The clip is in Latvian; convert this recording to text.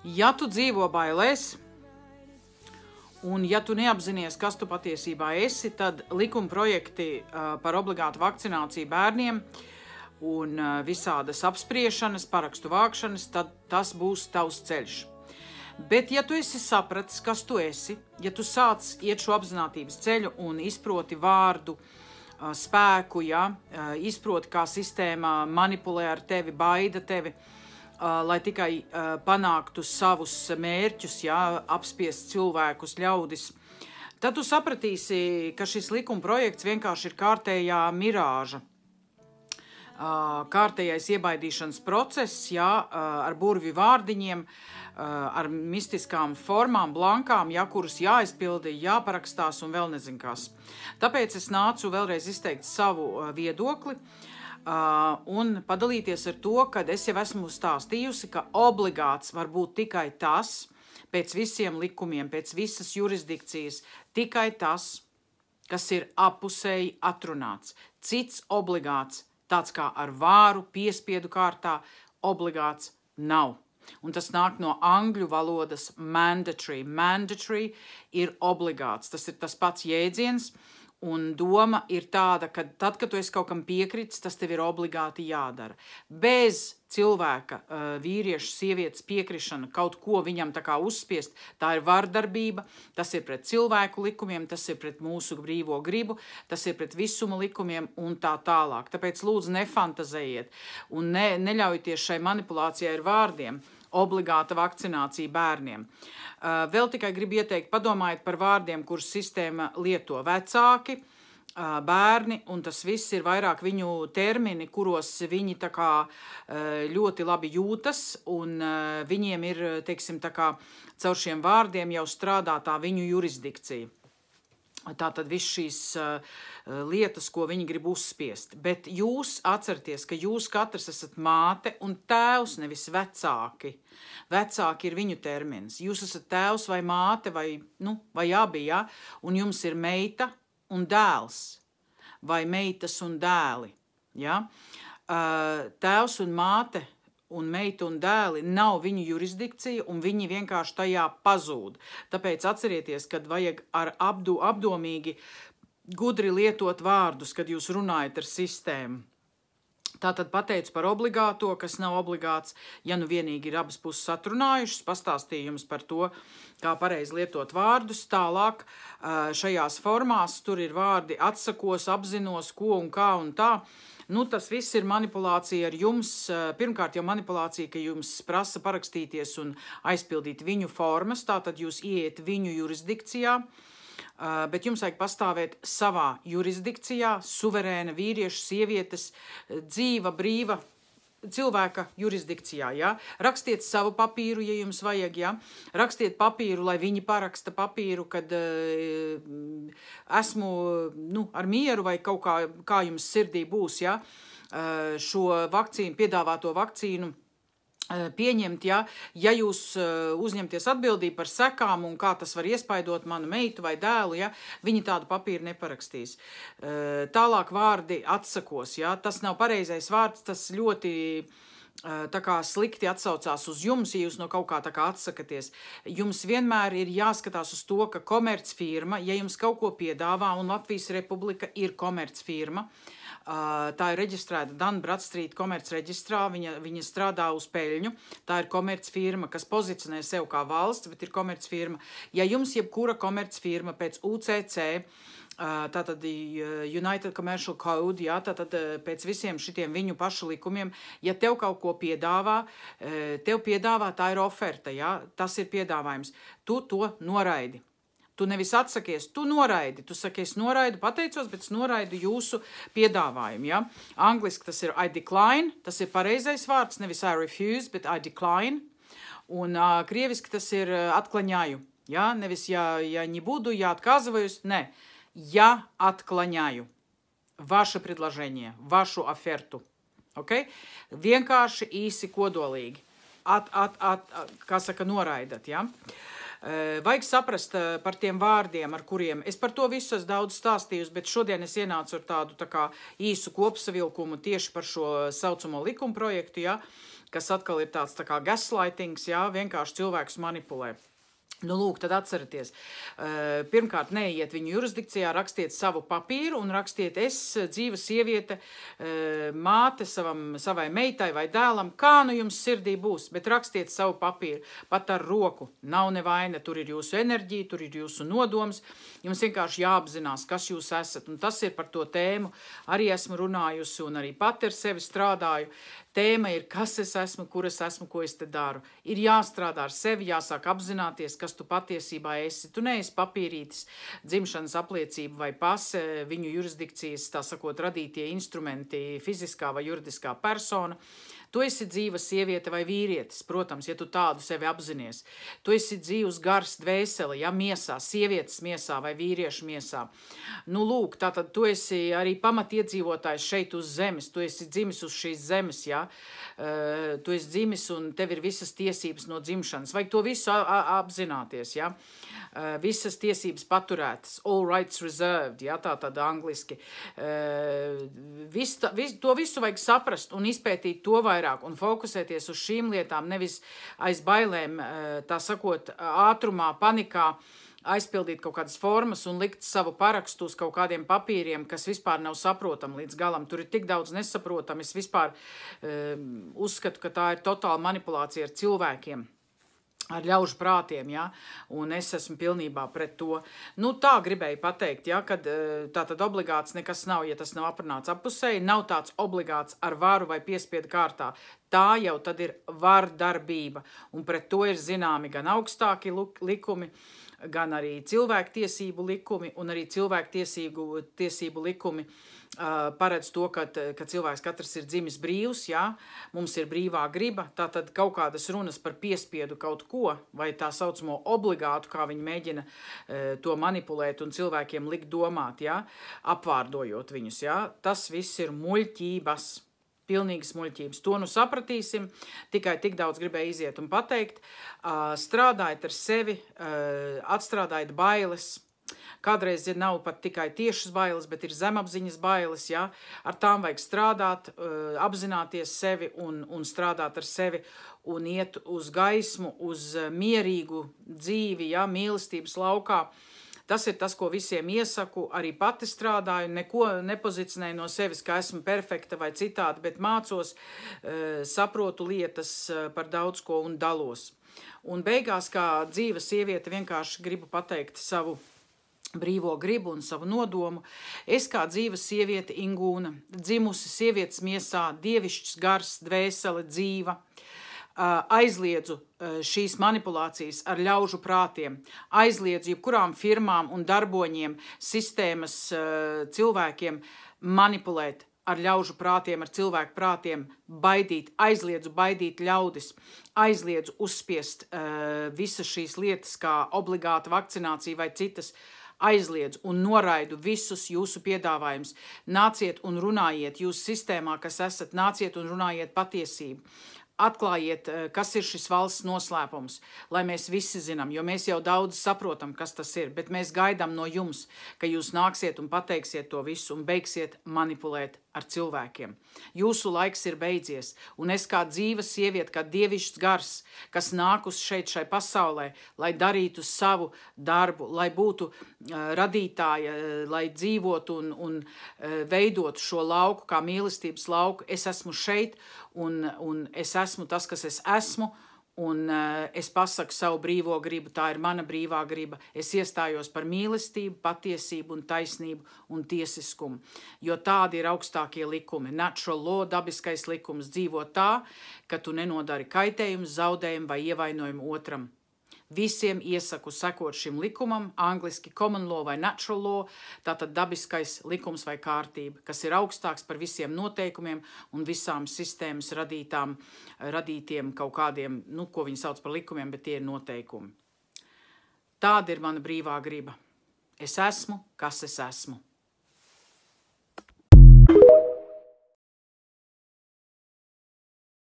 Ja tu dzīvo bailēs, un ja tu neapzinies, kas tu patiesībā esi, tad likumprojekti par obligātu vakcināciju bērniem un visādas apspriešanas, parakstu vākšanas, tad tas būs tavs ceļš. Bet ja tu esi sapratis, kas tu esi, ja tu sāc iet šo apzinātības ceļu un izproti vārdu, spēku, izproti, kā sistēma manipulē ar tevi, baida tevi, lai tikai panāktu savus mērķus, apspiest cilvēkus, ļaudis, tad tu sapratīsi, ka šis likumprojekts vienkārši ir kārtējā mirāža. Kārtējais iebaidīšanas process, ar burvju vārdiņiem, ar mistiskām formām, blankām, kurus jāizpilda, jāparakstās un vēl nezin kas. Tāpēc es nācu vēlreiz izteikt savu viedokli, un padalīties ar to, kad es jau esmu stāstījusi, ka obligāts var būt tikai tas, pēc visiem likumiem, pēc visas jurisdikcijas, tikai tas, kas ir apusēji atrunāts. Cits obligāts, tāds kā ar vāru, piespiedu kārtā, obligāts nav. Un tas nāk no angļu valodas mandatory. Mandatory ir obligāts. Tas ir tas pats jēdziens. Un doma ir tāda, ka tad, kad tu esi kaut kam piekritis, tas tev ir obligāti jādara. Bez cilvēka, vīrieša, sievietes piekrišana, kaut ko viņam tā kā uzspiest, tā ir vardarbība, tas ir pret cilvēku likumiem, tas ir pret mūsu brīvo gribu, tas ir pret visuma likumiem un tā tālāk. Tāpēc lūdzu nefantazējiet un neļaujieties šai manipulācijai ar vārdiem. Obligāta vakcinācija bērniem. Vēl tikai gribu ieteikt, padomājiet par vārdiem, kurus sistēma lieto vecāki, bērni, un tas viss ir vairāk viņu termini, kuros viņi tā kā ļoti labi jūtas, un viņiem ir, teiksim, tā kā caur šiem vārdiem jau strādā tā viņu jurisdikcija. Tātad viss šīs lietas, ko viņi grib uzspiest. Bet jūs atcerieties, ka jūs katrs esat māte un tēvs, nevis vecāki. Vecāki ir viņu termins. Jūs esat tēvs vai māte vai abi, un jums ir meita un dēls, vai meitas un dēli. Tēvs un māte un meita un dēli nav viņu jurisdikcija, un viņi vienkārši tajā pazūd. Tāpēc atcerieties, kad vajag ar apdomīgi gudri lietot vārdus, kad jūs runājat ar sistēmu. Tātad pateicu par obligāto, kas nav obligāts, ja nu vienīgi ir abas puses atrunājušas, pastāstīju jums par to, kā pareizi lietot vārdus. Tālāk šajās formās tur ir vārdi atsakos, apzinos, ko un kā un tā. Tas viss ir manipulācija ar jums. Pirmkārt jau manipulācija, ka jums prasa parakstīties un aizpildīt viņu formas, tātad jūs ieiet viņu jurisdikcijā, bet jums vajag pastāvēt savā jurisdikcijā, suverēna vīrieša, sievietes, dzīva, brīva cilvēka jurisdikcijā, Rakstiet savu papīru, ja jums vajag, Rakstiet papīru, lai viņi paraksta papīru, kad esmu, ar mieru vai kaut kā jums sirdī būs, šo vakcīnu, piedāvāto vakcīnu pieņemt, ja jūs uzņemties atbildību par sekām un kā tas var iespaidot manu meitu vai dēlu, viņi tādu papīru neparakstīs. Tālāk vārdi atsakos, tas nav pareizais vārds, tas ļoti tā kā slikti atsaucās uz jums, ja jūs no kaut kā tā kā atsakaties. Jums vienmēr ir jāskatās uz to, ka komercfirma, ja jums kaut ko piedāvā, un Latvijas Republika ir komercfirma, tā ir reģistrēta Dun Bradstreet komercreģistrā, viņa strādā uz peļņu, tā ir komercfirma, kas pozicionē sev kā valsts, bet ir komercfirma. Ja jums jebkura komercfirma pēc UCC, tātad United Commercial Code, tātad pēc visiem šitiem viņu pašu likumiem, ja tev kaut ko piedāvā, tā ir oferta, tas ir piedāvājums. Tu to noraidi. Tu nevis atsakies, tu noraidi. Tu saki, es noraidu, pateicos, bet es noraidu jūsu piedāvājumu, Angliski tas ir I decline, tas ir pareizais vārds, nevis I refuse, bet I decline. Un krieviski tas ir atklaņāju, nevis ja не буду, я отказываюсь, не. Я отклоняю ваше предложение, вашу оферту. Okay? Vienkārši īsi kodolīgi. Kā saka, noraidat, Vajag saprast par tiem vārdiem, ar kuriem es par to visu esmu daudz stāstījusi, bet šodien es ienācu ar tādu tā kā īsu kopsavilkumu tieši par šo saucamo likumprojektu, kas atkal ir tāds tā kā gaslightings, jā, vienkārši cilvēkus manipulē. Nu, lūk, tad atcerieties. Pirmkārt, neiet viņu jurisdikcijā, rakstiet savu papīru un rakstiet es, dzīva sieviete, māte savai meitai vai dēlam, kā nu jums sirdī būs, bet rakstiet savu papīru, pat ar roku. Nav nevaina, tur ir jūsu enerģija, tur ir jūsu nodoms. Jums vienkārši jāapzinās, kas jūs esat. Un tas ir par to tēmu. Arī esmu runājusi un arī pati ar sevi strādāju. Tēma ir, kas es esmu, kur es esmu, ko es te daru. Ir jāstrādā ar sevi, jāsāk apzināties, kas tu patiesībā esi. Tu neesi papīrītis, dzimšanas apliecība vai pase, viņu jurisdikcijas, tā sakot, radītie instrumenti, fiziskā vai juridiskā persona. Tu esi dzīva sieviete vai vīrietis, protams, ja tu tādu sevi apzinies. Tu esi dzīvs gars, dvēseli, ja, miesā, sievietes miesā vai vīriešu miesā. Nu, lūk, tātad tu esi arī pamatiedzīvotājs šeit uz zemes, tu esi dzimis uz šīs zemes, ja. Tu esi dzimis un tev ir visas tiesības no dzimšanas. Vajag to visu apzināties, ja. Visas tiesības paturētas, all rights reserved, ja, tā tad angliski. To visu vajag saprast un izpētīt to vairāk un fokusēties uz šīm lietām, nevis aiz bailēm, tā sakot, ātrumā, panikā, aizpildīt kaut kādas formas un likt savu parakstu uz kaut kādiem papīriem, kas vispār nav saprotami līdz galam. Tur ir tik daudz nesaprotami. Es vispār uzskatu, ka tā ir totāla manipulācija ar cilvēkiem. Ar ļaužu prātiem, ja, un es esmu pilnībā pret to. Nu, tā gribēju pateikt, ja, kad tā tad obligāts nekas nav, ja tas nav aprunāts apusēji, nav tāds obligāts ar varu vai piespiedu kārtā. Tā jau tad ir vardarbība, un pret to ir zināmi gan augstāki likumi, gan arī cilvēktiesību likumi, un arī cilvēktiesību likumi paredz to, ka cilvēks katrs ir dzimis brīvs, ja? Mums ir brīvā griba, tātad kaut kādas runas par piespiedu kaut ko, vai tā saucamo obligātu, kā viņi mēģina to manipulēt un cilvēkiem likt domāt, ja? Apvārdojot viņus. Ja? Tas viss ir muļķības. Pilnīgas muļķības. To nu sapratīsim, tikai tik daudz gribēju iziet un pateikt. Strādājiet ar sevi, atstrādājiet bailes. Kādreiz nav pat tikai tiešas bailes, bet ir zemapziņas bailes. Ja? Ar tām vajag strādāt, apzināties sevi un strādāt ar sevi un iet uz gaismu, uz mierīgu dzīvi, ja? Mīlestības laukā. Tas ir tas, ko visiem iesaku, arī pati strādāju, neko nepozicionēju no sevis, ka esmu perfekta vai citādi, bet mācos, saprotu lietas par daudz ko un dalos. Un beigās, kā dzīva sieviete, vienkārši gribu pateikt savu brīvo gribu un savu nodomu. Es kā dzīva sieviete Ingūna, dzimusi sievietes miesā, dievišķs gars, dvēsele, dzīva, aizliedzu šīs manipulācijas ar ļaužu prātiem, aizliedzu jebkurām firmām un darboņiem, sistēmas cilvēkiem manipulēt ar ļaužu prātiem, ar cilvēku prātiem, baidīt, aizliedzu baidīt ļaudis, aizliedzu uzspiest visas šīs lietas kā obligāta vakcinācija vai citas, aizliedzu un noraidu visus jūsu piedāvājumus. Nāciet un runājiet jūs sistēmā, kas esat, nāciet un runājiet patiesību. Atklājiet, kas ir šis valsts noslēpums, lai mēs visi zinām, jo mēs jau daudz saprotam, kas tas ir, bet mēs gaidām no jums, ka jūs nāksiet un pateiksiet to visu un beigsiet manipulēt ar cilvēkiem. Jūsu laiks ir beidzies, un es kā dzīva sieviete, kā dievišķs gars, kas nāk uz šai pasaulē, lai darītu savu darbu, lai būtu radītāja, lai dzīvotu un veidotu šo lauku kā mīlestības lauku. Es esmu šeit, un es esmu tas, kas es esmu, un es pasaku savu brīvo gribu, tā ir mana brīvā griba. Es iestājos par mīlestību, patiesību un taisnību un tiesiskumu, jo tādi ir augstākie likumi. Natural law, dabiskais likums, dzīvo tā, ka tu nenodari kaitējumu, zaudējumu vai ievainojumu otram. Visiem iesaku sekot šim likumam, angliski common law vai natural law, tātad dabiskais likums vai kārtība, kas ir augstāks par visiem noteikumiem un visām sistēmas radītiem kaut kādiem, nu, ko viņi sauc par likumiem, bet tie ir noteikumi. Tāda ir mana brīvā griba. Es esmu, kas es esmu.